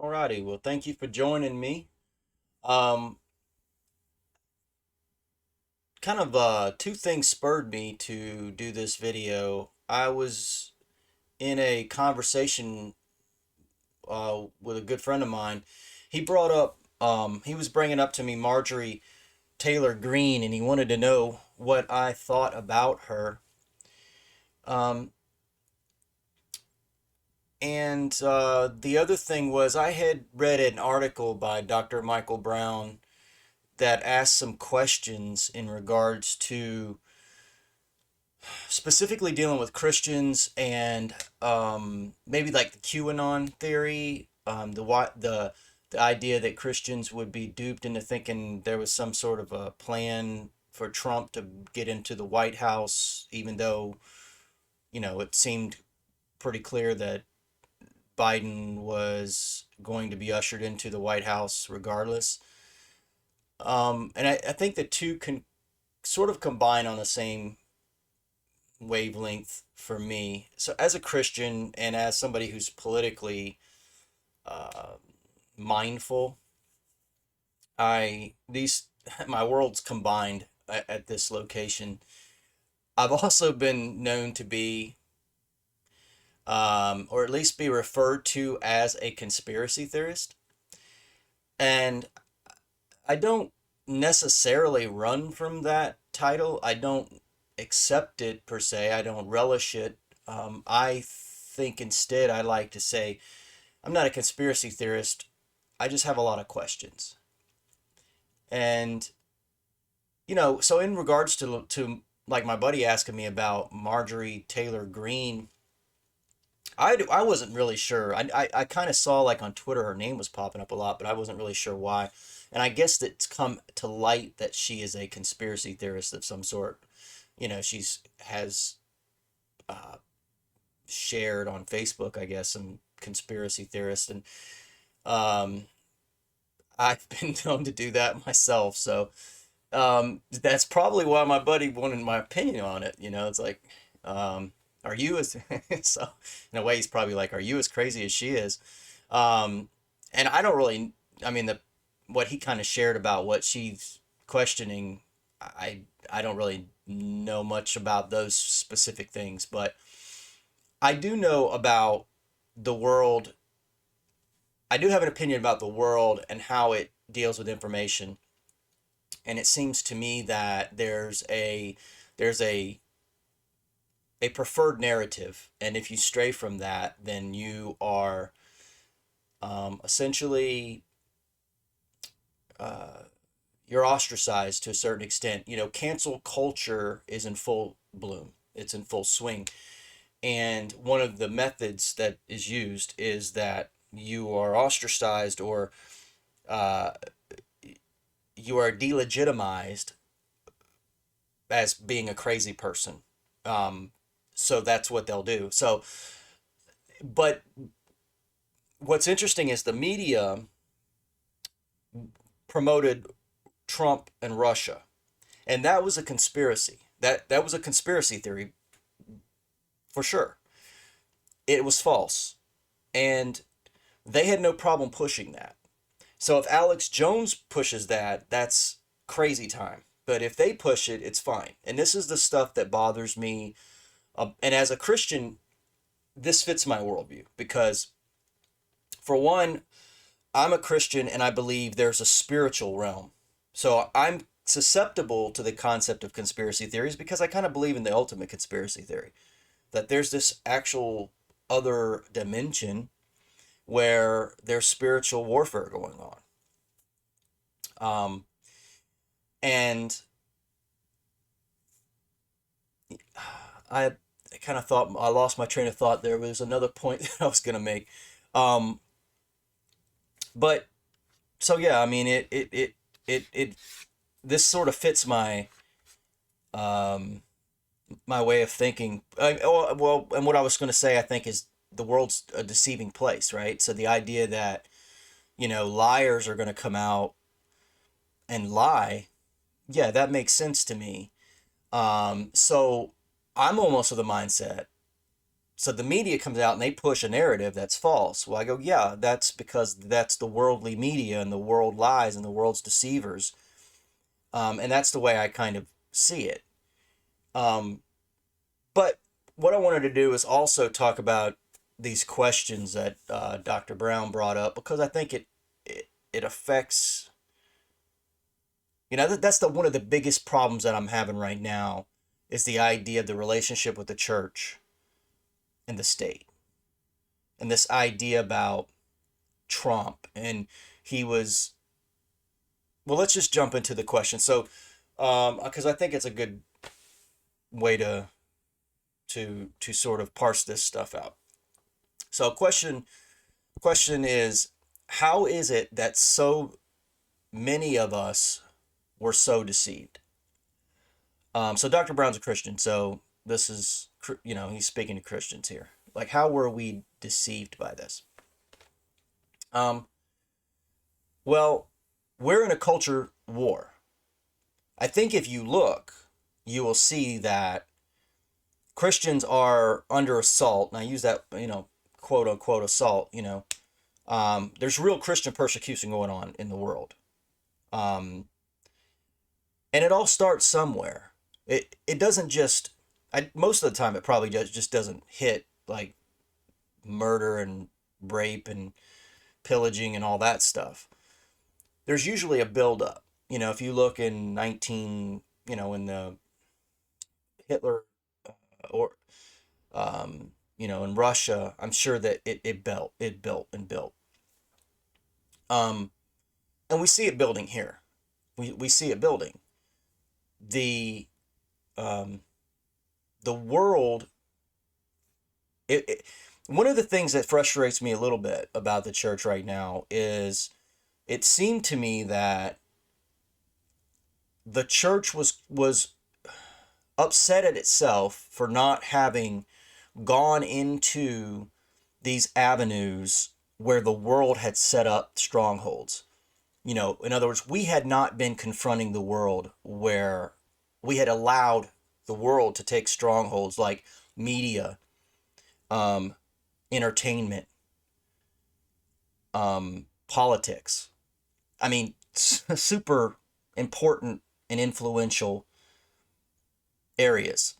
Alrighty, well, thank you for joining me. Um, two things spurred me to do this video. I was in a conversation with a good friend of mine. He was bringing up to me Marjorie Taylor Greene, and he wanted to know what I thought about her. Um, and the other thing was, I had read an article by Dr. Michael Brown that asked some questions in regards to specifically dealing with Christians and maybe like the QAnon theory, the idea that Christians would be duped into thinking there was some sort of a plan for Trump to get into the White House, even though it seemed pretty clear that Biden was going to be ushered into the White House regardless. And I think the two can sort of combine on the same wavelength for me. So as a Christian and as somebody who's politically uh, mindful, I these my worlds combined at this location. I've also been known to be, or at least be referred to as a conspiracy theorist, and I don't necessarily run from that title. I don't accept it per se. I don't relish it. I think instead I like to say I'm not a conspiracy theorist. I just have a lot of questions. And so in regards to like my buddy asking me about Marjorie Taylor Greene, I wasn't really sure. I kind of saw like on Twitter her name was popping up a lot, but I wasn't really sure why. And I guess it's come to light that she is a conspiracy theorist of some sort. She's has uh, shared on Facebook, I guess, some conspiracy theorists, and um, I've been known to do that myself. So that's probably why my buddy wanted my opinion on it. It's like, are you as so in a way he's probably like, are you as crazy as she is? Um, and I don't really, I mean, the what he kind of shared about what she's questioning, I I don't really know much about those specific things, but I do know about the world. I do have an opinion about the world and how it deals with information, and it seems to me that there's a preferred narrative, and if you stray from that, then you are essentially uh, you're ostracized to a certain extent. Cancel culture is in full bloom. It's in full swing, and one of the methods that is used is that you are ostracized, or uh, you are delegitimized as being a crazy person. Um, so that's what they'll do. But what's interesting is the media promoted Trump and Russia, and that was a conspiracy. That was a conspiracy theory for sure. It was false, and they had no problem pushing that. So if Alex Jones pushes that, that's crazy time. But if they push it, it's fine. And this is the stuff that bothers me. And as a Christian, this fits my worldview because, for one, I'm a Christian and I believe there's a spiritual realm. So I'm susceptible to the concept of conspiracy theories because I kind of believe in the ultimate conspiracy theory, that there's this actual other dimension where there's spiritual warfare going on. Um, and I kind of thought I lost my train of thought. There was another point that I was going to make. Um, but so yeah, I mean, it this sort of fits um, my way of thinking. Well, and what I was going to say, I think, is the world's a deceiving place, right? So the idea that liars are going to come out and lie, yeah, that makes sense to me. So I'm almost of the mindset. so the media comes out and they push a narrative that's false. Well, I go, yeah, that's because that's the worldly media and the world lies and the world's deceivers. And that's the way I kind of see it. Um, but what I wanted to do is also talk about these questions that Dr. Brown brought up, because I think it affects, that's one of the biggest problems that I'm having right now, is the idea of the relationship with the church and the state, and this idea about Trump. And he was, well, let's just jump into the question. So, because I think it's a good way to sort of parse this stuff out. So, question is, how is it that so many of us were so deceived? So Dr. Brown's a Christian, so this is, he's speaking to Christians here. Like, how were we deceived by this? Um, well, we're in a culture war. I think if you look, you will see that Christians are under assault, and I use that, quote unquote assault, there's real Christian persecution going on in the world. Um, and it all starts somewhere. It doesn't just, most of the time it probably just doesn't hit like murder and rape and pillaging and all that stuff. There's usually a buildup. If you look in in the Hitler, or in Russia, I'm sure that it built and built. And we see it building here. We see it building. The um, the world. One of the things that frustrates me a little bit about the church right now is, it seemed to me that the church was upset at itself for not having gone into these avenues where the world had set up strongholds. In other words, we had not been confronting the world where we had allowed the world to take strongholds like media, um, entertainment, politics. I mean, super important and influential areas.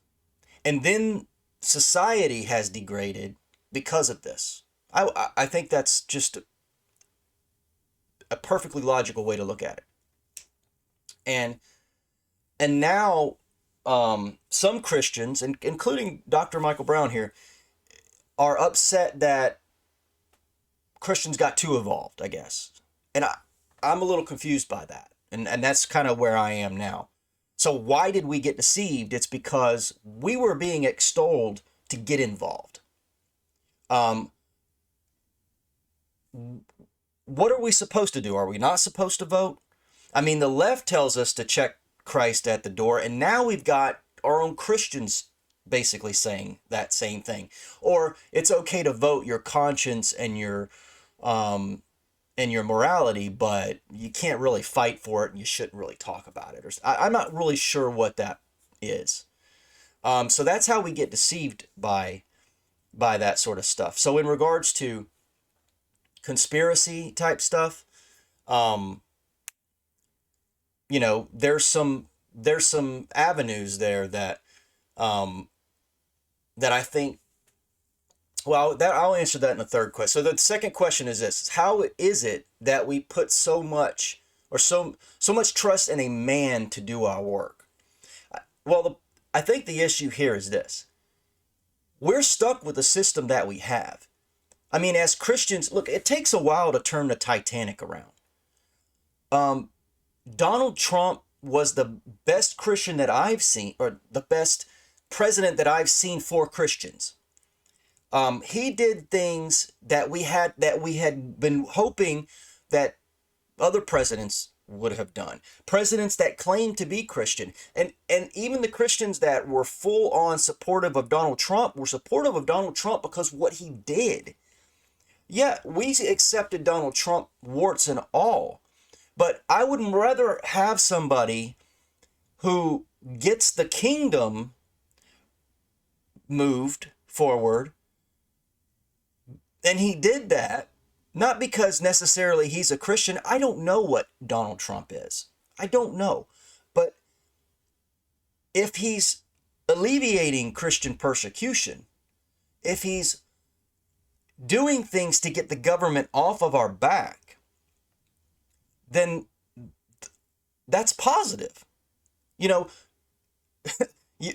And then society has degraded because of this. I think that's just a perfectly logical way to look at it. And now, some Christians, including Dr. Michael Brown here, are upset that Christians got too involved, I guess. And I'm a little confused by that. And that's kind of where I am now. So why did we get deceived? It's because we were being extolled to get involved. Um, what are we supposed to do? Are we not supposed to vote? I mean, the left tells us to check Christ at the door, and now we've got our own Christians basically saying that same thing. Or it's okay to vote your conscience um, and your morality, but you can't really fight for it, and you shouldn't really talk about it. I'm not really sure what that is. So that's how we get deceived by that sort of stuff. So in regards to conspiracy type stuff, um, there's some avenues there um, that I think. Well, that I'll answer that in the third question. So the second question is this: how is it that we put so much trust in a man to do our work? Well, I think the issue here is this: we're stuck with the system that we have. I mean, as Christians, look, it takes a while to turn the Titanic around. Um, Donald Trump was the best Christian that I've seen, or the best president that I've seen for Christians. He did things that we had been hoping that other presidents would have done. Presidents that claimed to be Christian, and even the Christians that were full on supportive of Donald Trump were supportive of Donald Trump because what he did. Yeah, we accepted Donald Trump warts and all, but I would rather have somebody who gets the kingdom moved forward And he did that not because necessarily he's a Christian. I don't know what Donald Trump is. I don't know. But if he's alleviating Christian persecution, if he's doing things to get the government off of our back, then that's positive. You know, you,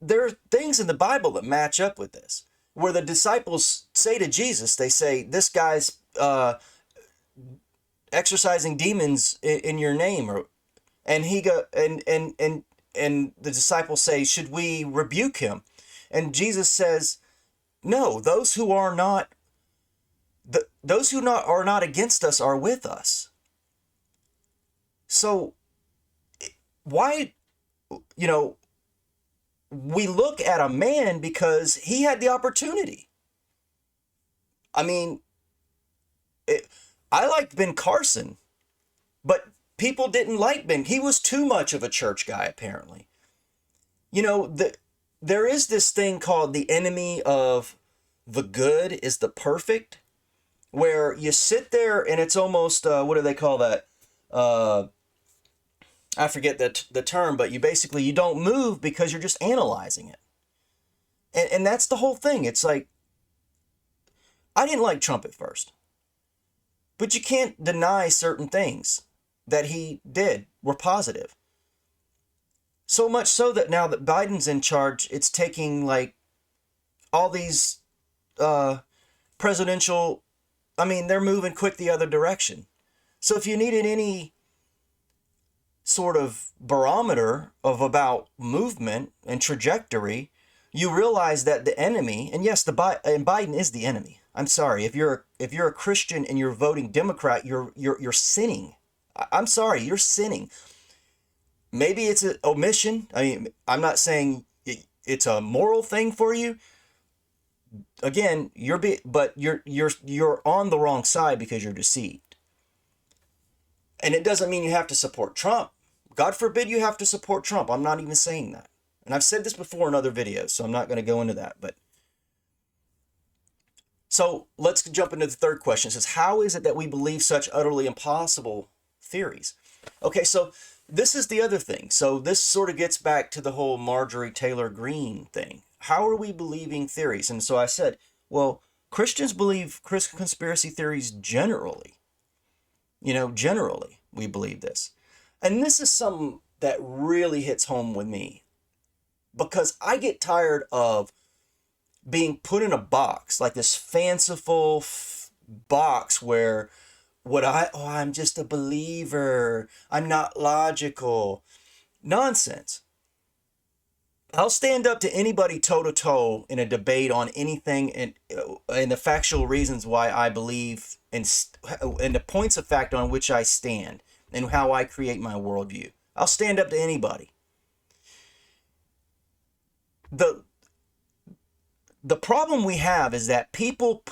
there are things in the Bible that match up with this, where the disciples say to Jesus, they say, this guy's exorcising demons in your name, or and he go and the disciples say, should we rebuke him? And Jesus says, no, those who are not are not against us are with us. So why, you know, we look at a man because he had the opportunity. I mean, I liked Ben Carson, but people didn't like Ben. He was too much of a church guy, apparently. You know, there is this thing called the enemy of the good is the perfect, where you sit there and it's almost, what do they call that? I forget the term, but you don't move because you're just analyzing it. And that's the whole thing. It's like, I didn't like Trump at first, but you can't deny certain things that he did were positive. So much so that now that Biden's in charge, it's taking like all these presidential, I mean, they're moving quick the other direction. So if you needed any sort of barometer of about movement and trajectory, you realize that the enemy, and yes, and Biden is the enemy. I'm sorry, if you're a Christian and you're voting Democrat, you're sinning. I'm sorry, you're sinning. Maybe it's an omission. I mean, I'm not saying it's a moral thing for you. Again, but you're on the wrong side because you're deceived. And it doesn't mean you have to support Trump. God forbid you have to support Trump. I'm not even saying that. And I've said this before in other videos, so I'm not going to go into that. But so let's jump into the third question. It says, how is it that we believe such utterly impossible theories? Okay, so this is the other thing. So this sort of gets back to the whole Marjorie Taylor Greene thing. How are we believing theories? And so I said, well, Christians believe conspiracy theories generally. You know, generally, we believe this. And this is something that really hits home with me, because I get tired of being put in a box, like this fanciful box where I'm just a believer. I'm not logical. Nonsense. I'll stand up to anybody toe to toe in a debate on anything, and the factual reasons why I believe, and the points of fact on which I stand and how I create my worldview. I'll stand up to anybody. The problem we have is that people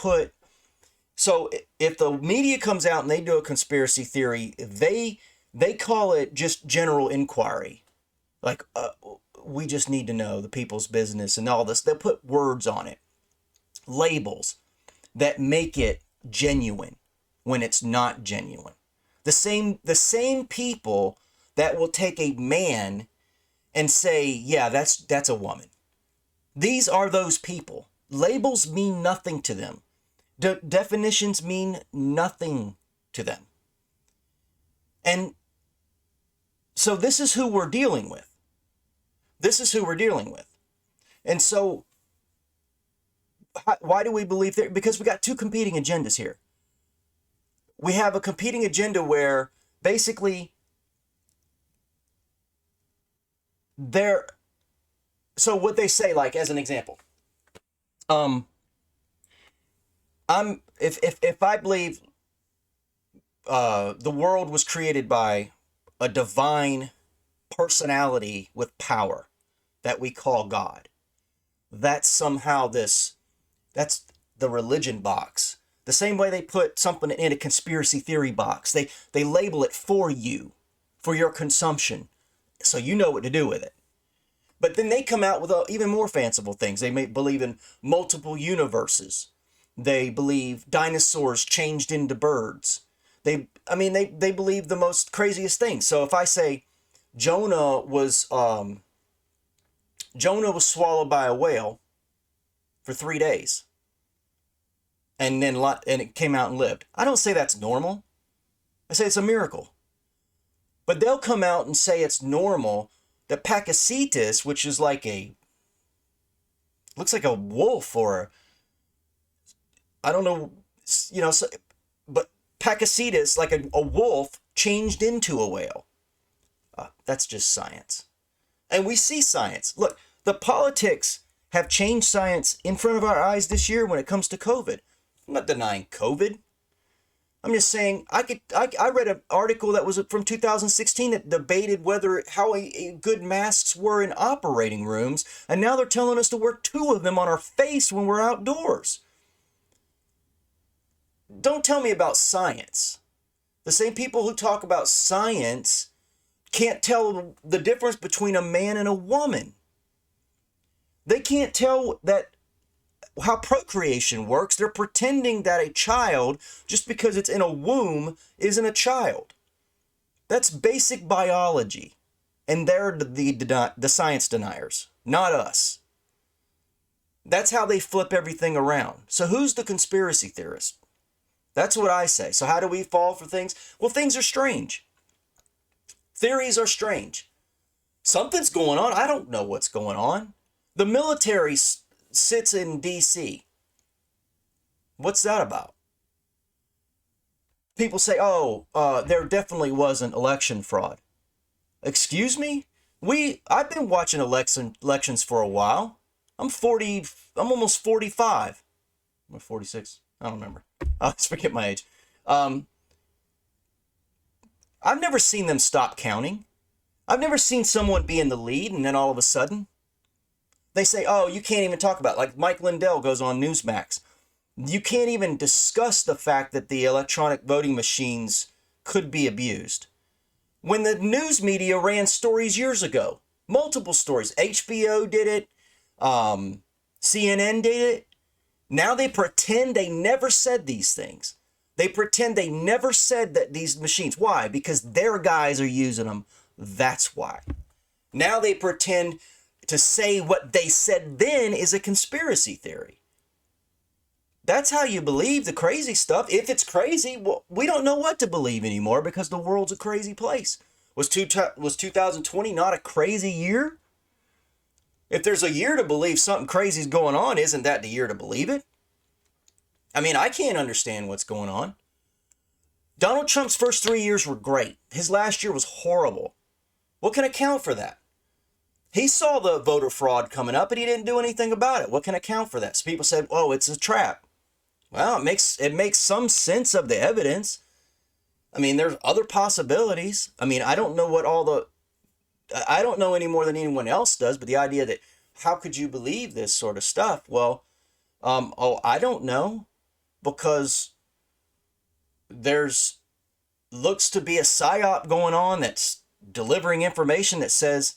so if the media comes out and they do a conspiracy theory, they call it just general inquiry. Like, we just need to know the people's business and all this. They'll put words on it, labels that make it genuine when it's not genuine. The same people that will take a man and say, yeah, that's a woman. These are those people. Labels mean nothing to them. Definitions mean nothing to them. And so this is who we're dealing with. This is who we're dealing with. And so why do we believe that? Because we got two competing agendas here. We have a competing agenda where basically so what they say, like, as an example, if I believe the world was created by a divine personality with power that we call God, that's somehow that's the religion box. The same way they put something in a conspiracy theory box. They label it for you, for your consumption, so you know what to do with it. But then they come out with even more fanciful things. They may believe in multiple universes. They believe dinosaurs changed into birds. They believe the most craziest things. So if I say Jonah was swallowed by a whale for 3 days, and it came out and lived, I don't say that's normal. I say it's a miracle. But they'll come out and say it's normal that Pakicetus, which is looks like a wolf, or I don't know, but Pakicetus, like a wolf, changed into a whale. That's just science. And we see science. Look, the politics have changed science in front of our eyes this year when it comes to COVID. I'm not denying COVID. I'm just saying, I read an article that was from 2016 that debated how good masks were in operating rooms, and now they're telling us to wear 2 of them on our face when we're outdoors. Don't tell me about science. The same people who talk about science can't tell the difference between a man and a woman. They can't tell how procreation works. They're pretending that a child, just because it's in a womb, isn't a child. That's basic biology. And they're the science deniers, not us. That's how they flip everything around. So who's the conspiracy theorist? That's what I say. So how do we fall for things? Well, things are strange. Theories are strange. Something's going on. I don't know what's going on. The military sits in D.C. What's that about? People say, there definitely wasn't election fraud. Excuse me? I've been watching elections for a while. I'm almost 45. I'm 46. I don't remember. I always forget my age. I've never seen them stop counting. I've never seen someone be in the lead and then all of a sudden they say, you can't even talk about it. Like Mike Lindell goes on Newsmax. You can't even discuss the fact that the electronic voting machines could be abused. When the news media ran stories years ago, multiple stories, HBO did it, CNN did it. Now they pretend they never said these things. They pretend they never said that these machines. Why? Because their guys are using them. That's why. Now they pretend to say what they said then is a conspiracy theory. That's how you believe the crazy stuff. If it's crazy, well, we don't know what to believe anymore because the world's a crazy place. Was 2020 not a crazy year? If there's a year to believe something crazy is going on, isn't that the year to believe it? I mean, I can't understand what's going on. Donald Trump's first 3 years were great. His last year was horrible. What can account for that? He saw the voter fraud coming up and he didn't do anything about it. What can account for that? So people said, it's a trap. Well, it makes some sense of the evidence. I mean, there's other possibilities. I mean, I don't know I don't know any more than anyone else does, but the idea that how could you believe this sort of stuff? Well, I don't know, because there's looks to be a psyop going on that's delivering information that says,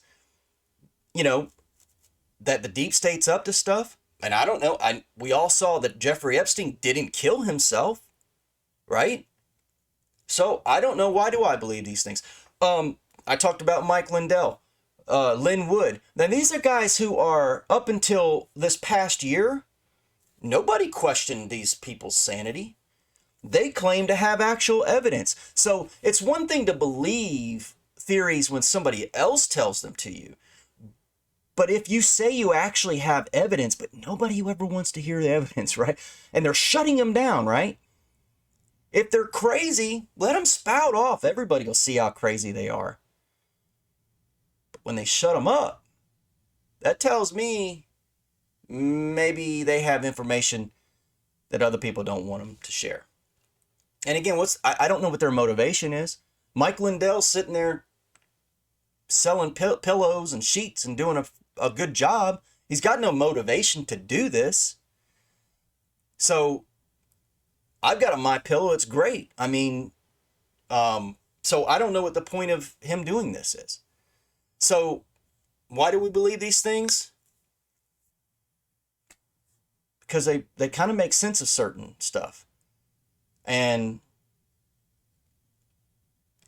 that the deep state's up to stuff. And I don't know. We all saw that Jeffrey Epstein didn't kill himself, right? So I don't know. Why do I believe these things? I talked about Mike Lindell, Lynn Wood. Now these are guys who are, up until this past year, nobody questioned these people's sanity. They claim to have actual evidence. So it's one thing to believe theories when somebody else tells them to you. But if you say you actually have evidence, but nobody ever wants to hear the evidence, right? And they're shutting them down, right? If they're crazy, let them spout off. Everybody will see how crazy they are. But when they shut them up, that tells me maybe they have information that other people don't want them to share. And again, I don't know what their motivation is. Mike Lindell's sitting there selling pillows and sheets and doing a good job. He's got no motivation to do this. So I've got a MyPillow. It's great. I mean, so I don't know what the point of him doing this is. So why do we believe these things? because they kind of make sense of certain stuff, and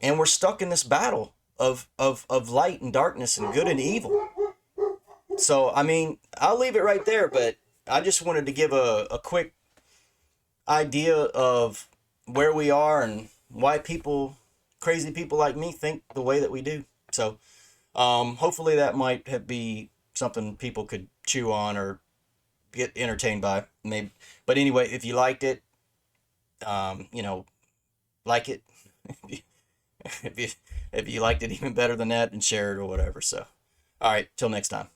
we're stuck in this battle of light and darkness and good and evil. So I mean, I'll leave it right there, but I just wanted to give a quick idea of where we are and why crazy people like me think the way that we do. So hopefully that might be something people could chew on or get entertained by, maybe. But anyway, if you liked it, you know, like it. if you if you liked it even better than that, and share it or whatever. So, all right, till next time.